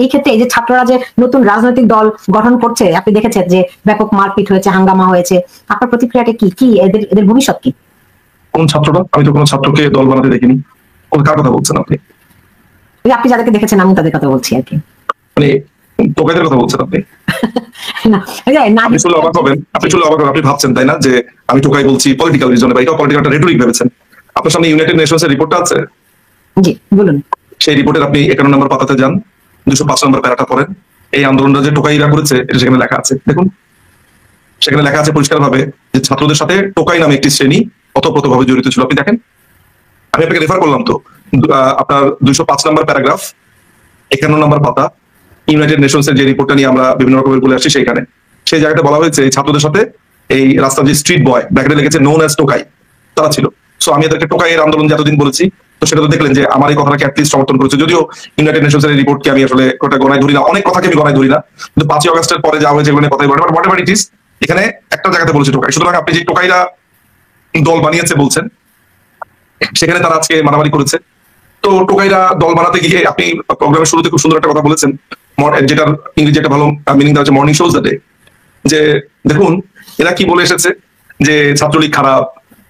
এই ক্ষেত্রে এই যে ছাত্ররা যে নতুন রাজনৈতিক দল গঠন করছে, আপনি দেখেছেন যে ব্যাপক মারপিট হয়েছে, হাঙ্গামা হয়েছে, আপনার প্রতিক্রিয়াটা কি? কি এদের এদের ভবিষ্যৎ কি? কোন ছাত্ররা? আমি তো কোনো ছাত্রকে দল বানাতে দেখিনি। কার কথা বলছেন আপনি? আপনি যাদেরকে দেখেছেন আমি তাদের কথা বলছি আর কি। মানে টোকাইদের কথা বলছেন আপনি? আপনি শুনলে অবাক হবেন, আপনি ভাবছেন তাই না যে আমি টোকাই বলছি পলিটিক্যাল রিজনে, বা এটাও পলিটিক্যাল একটা রেটরিক ভেবেছেন। আপনার সামনে ইউনাইটেড নেশনস এর রিপোর্টটা আছে। জি বলুন। সেই রিপোর্টের আপনি 51 নম্বর পাতাতে যান, 205 নম্বর প্যারাটা পড়েন। এই আন্দোলনটা যে টোকাইরা করেছে এটা সেখানে লেখা আছে, দেখুন। সেখানে লেখা আছে পরিষ্কারভাবে যে ছাত্রদের সাথে টোকাই নামে একটি শ্রেণী ওতপ্রোতভাবে জড়িত ছিল। আপনি দেখেন, আমি আপনাকে রেফার করলাম তো আপনার 205 নম্বর প্যারাগ্রাফ, 51 নম্বর পাতা, ইউনাইটেড নেশনস এর যে রিপোর্টটা নিয়ে আমরা বিভিন্ন রকমের বলে আসছি, সেইখানে সেই জায়গাটা বলা হয়েছে ছাত্রদের সাথে এই রাস্তার যে স্ট্রিট বয়, ব্র্যাকেটে লিখেছে নোন অ্যাজ টোকাই, তারা ছিল। সো আমি এদেরকে টোকাইয়ের আন্দোলন যতদিন বলেছি, তো সেটা তো দেখলেন যে আমার এই কথাটাকে অ্যাটলিস্ট সমর্থন করেছে। যদিও ইউনাইটেড নেশনস এর রিপোর্টকে আমি আসলে ওটা গণায় ধরি না, অনেক কথাকে আমি গণায় ধরি না, কিন্তু 5ই অগস্টের পরে যা হয়েছে এগুলো কথাই বলে, বাট হোয়াটএভার ইট ইজ, এখানে একটা জায়গাতে বলেছে টোকাই। সুতরাং আপনি যে টোকাইরা দল বানিয়েছে বলছেন, সেখানে তারা আজকে মারামারি করেছে। তো টোকাইরা দল বানাতে গিয়ে আপনি প্রোগ্রামের শুরুতে খুব সুন্দর একটা কথা বলেছেন, যেটার ইংরেজি একটা ভালো মিনিং দেওয়া হচ্ছে মর্নিং শোজ দ্য ডে। যে দেখুন এরা কি বলে এসেছে যে ছাত্রলীগ খারাপ,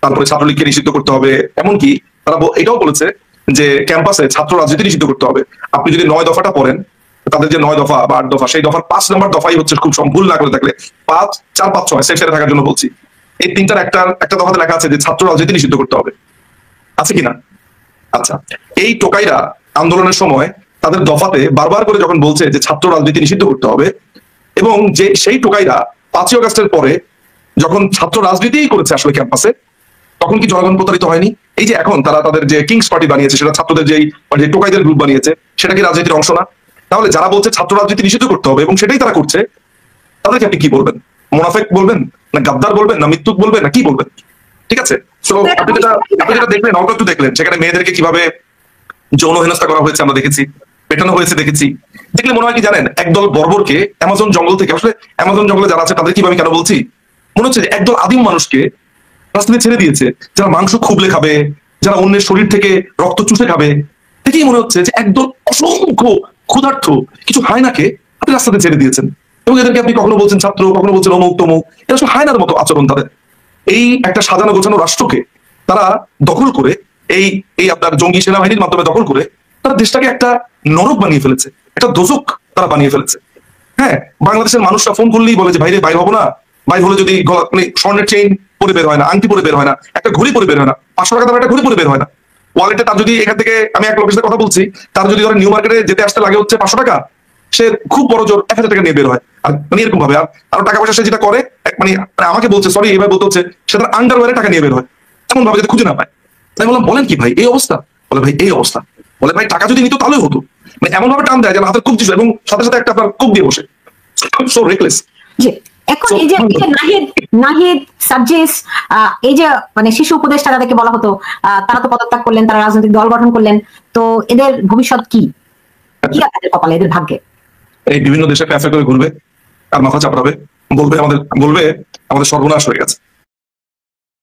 তারপরে ছাত্রলীগকে নিষিদ্ধ করতে হবে, এমনকি তারা এটাও বলেছে যে ক্যাম্পাসে ছাত্র রাজনীতি নিষিদ্ধ করতে হবে। আপনি যদি 9 দফাটা পড়েন, তাদের যে 9 দফা বা 8 দফা, সেই দফার 5 নম্বর দফাই হচ্ছে, খুব ভুল না করে থাকলে 5, 4, 5, 6 সেফ সাইডে থাকার জন্য বলছি, এই তিনটার একটা দফাতে লেখা আছে যে ছাত্র রাজনীতি নিষিদ্ধ করতে হবে, আছে কিনা? আচ্ছা, এই টোকাইরা আন্দোলনের সময় তাদের দফাতে বারবার করে যখন বলছে যে ছাত্র রাজনীতি নিষিদ্ধ করতে হবে, এবং যে সেই টোকাইরা 5ই অগস্টের পরে যখন ছাত্র রাজনীতিই করেছে আসলে ক্যাম্পাসে, তখন কি জনগণ প্রতারিত হয়নি? এই যে এখন তারা তাদের যে কিংস পার্টি বানিয়েছে, সেটা ছাত্রদের যেই টোকাইদের গ্রুপ বানিয়েছে, সেটা কি রাজনীতির অংশ না? তাহলে যারা বলছে ছাত্র রাজনীতি নিষিদ্ধ করতে হবে এবং সেটাই তারা করছে, তাদেরকে আপনি কি বলবেন? মোনাফেক বলবেন, না গাদ্দার বলবেন, না মৃত্যুক বলবেন, না কি বলবেন? ঠিক আছে, তো আপনি যেটা দেখলেন, অল্প একটু দেখলেন, সেখানে মেয়েদেরকে কিভাবে যৌন হেনস্থা করা হয়েছে আমরা দেখেছি, পেটানো হয়েছে দেখেছি। দেখলে মনে হয় কি জানেন, একদল বর্বরকে অ্যামাজন জঙ্গল থেকে, আসলে অ্যামাজন জঙ্গলে যারা আছে তাদের কি আমি কেন বলছি, মনে হচ্ছে যে একদল আদিম মানুষকে রাস্তায় ছেড়ে দিয়েছে, যারা মাংস খুবলে খাবে, যারা অন্যের শরীর থেকে রক্ত চুষে খাবে। দেখেই মনে হচ্ছে যে একদল অসংখ্য ক্ষুধার্থ কিছু হায়নাকে আপনি রাস্তাতে ছেড়ে দিয়েছেন, এবং এদেরকে আপনি কখনো বলছেন ছাত্র, কখনো বলছেন অমুক তমুক। এটা আসলে হায়নার মতো আচরণ তাদের। এই একটা সাজানো গোছানো রাষ্ট্রকে তারা দখল করে, এই এই আপনার জঙ্গি সেনাবাহিনীর মাধ্যমে দখল করে তারা দেশটাকে একটা নরক বানিয়ে ফেলেছে, একটা দোজক তারা বানিয়ে ফেলেছে। হ্যাঁ, বাংলাদেশের মানুষরা ফোন করলেই বলে যে ভাইরে বাইর হবো না, বাইর হলে যদি মানে স্বর্ণের চেইন পরে বের হয় না, আংটি পরে বের হয় না, একটা ঘড়ি পরে বের হয় না, 500 টাকা দামের একটা ঘড়ি পরে বের হয় না। ওয়ালেটে তার যদি এখান থেকে, আমি এক লোকের সাথে কথা বলছি, তার যদি ধরেন নিউ মার্কেটে যেতে আসতে লাগে হচ্ছে 500 টাকা, সে খুব বড় জোর 1000 টাকা নিয়ে বের হয়। আর মানে এরকম ভাবে আর টাকা পয়সা সে যেটা করে, মানে আমাকে বলছে, সরি এবার বলতে হচ্ছে, সে তার আন্ডারওয়্যারে টাকা নিয়ে বের হয়, এমন ভাবে যদি খুঁজে না পায়। তাই বললাম বলেন কি ভাই এই অবস্থা? বলে ভাই এই অবস্থা। বলে ভাই টাকা যদি নিত তাহলে হতো, মানে এমন ভাবে টান দেয় যেন হাতের কুপ দিল, এবং সাথে সাথে একটা আপনার কুপ দিয়ে বসে। So reckless. জি, এখন এই যে নাহিদ সার্জিস, এই যে মানে শিশু উপদেষ্টা তাদেরকে বলা হতো, তারা তো পদত্যাগ করলেন, তারা রাজনৈতিক দল গঠন করলেন, তো এদের ভবিষ্যৎ কি? কি আছে কপালে, এদের ভাগ্যে? এই বিভিন্ন দেশে ক্যাফে করে ঘুরবে আর মাথা চাপড়াবে, বলবে আমাদের সর্বনাশ হয়ে গেছে।